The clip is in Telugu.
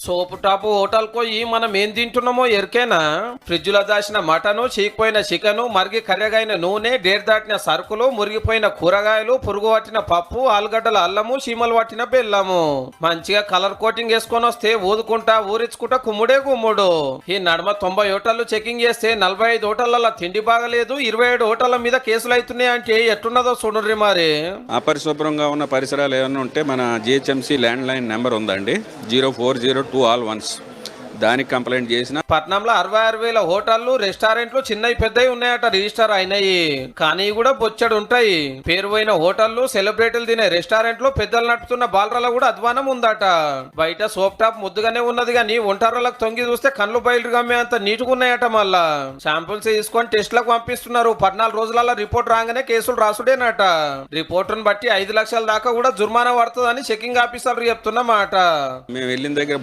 సోపు టాపు హోటల్ పోయి మనం ఏం తింటున్నామో ఎరికేనా? ఫ్రిడ్జ్ లో దాచిన మటను, చీకిపోయిన చికెను, మరిగి కర్రెగైన నూనె, డేర్ దాటిన సరుకులు, మురిగిపోయిన కూరగాయలు, పురుగు పట్టిన పప్పు, ఆలుగడ్డల అల్లము, చీమలు పట్టిన బెల్లము. మంచిగా కలర్ కోటింగ్ వేసుకొని వస్తే ఊదుకుంటా ఊరించుకుంటా కుమ్ముడే కుమ్ముడు. ఈ నడుమ 90 హోటళ్లు చెకింగ్ చేస్తే 45 హోటళ్లలో తిండి బాగలేదు, 27 హోటళ్ల మీద కేసులు అవుతున్నాయి అంటే ఎట్టున్నదో చూడండి మరి. అపరిశుభ్రంగా ఉన్న పరిసరాలు ఏమైనా ఉంటే మన జిహెచ్ఎంసీ ల్యాండ్ లైన్ నెంబర్ ఉందండి, 0402 దానికి కంప్లైంట్ చేసిన. పట్నంలో 66,000 హోటళ్లు, రెస్టారెంట్లు చిన్నవి పెద్దవి ఉన్నాయట, రిజిస్టర్ అయినాయి. కానీ కూడా బొచ్చడు ఉంటాయి. పేరు పోయిన హోటళ్లు, సెలబ్రిటీలు తినే రెస్టారెంట్లు, పెద్దలు నడుపుతున్న బాలరాల కూడా అధ్వానం ఉందట. బయట సోప్ టాప్ ముద్దుగానే ఉన్నది కానీ ఒంటారాలకు తొంగి చూస్తే కళ్ళు బయలు గమ్మే అంత నీటుగా ఉన్నాయట. మళ్ళా శాంపుల్స్ తీసుకొని టెస్ట్లకు పంపిస్తున్నారు. 14 రోజులలో రిపోర్ట్ రాగానే కేసులు రాసుడేనట. రిపోర్టును బట్టి 5 లక్షల దాకా కూడా జుర్మానా పడుతుందని చెకింగ్ ఆఫీసర్లు చెప్తున్నమాట. మేము వెళ్ళిన దగ్గర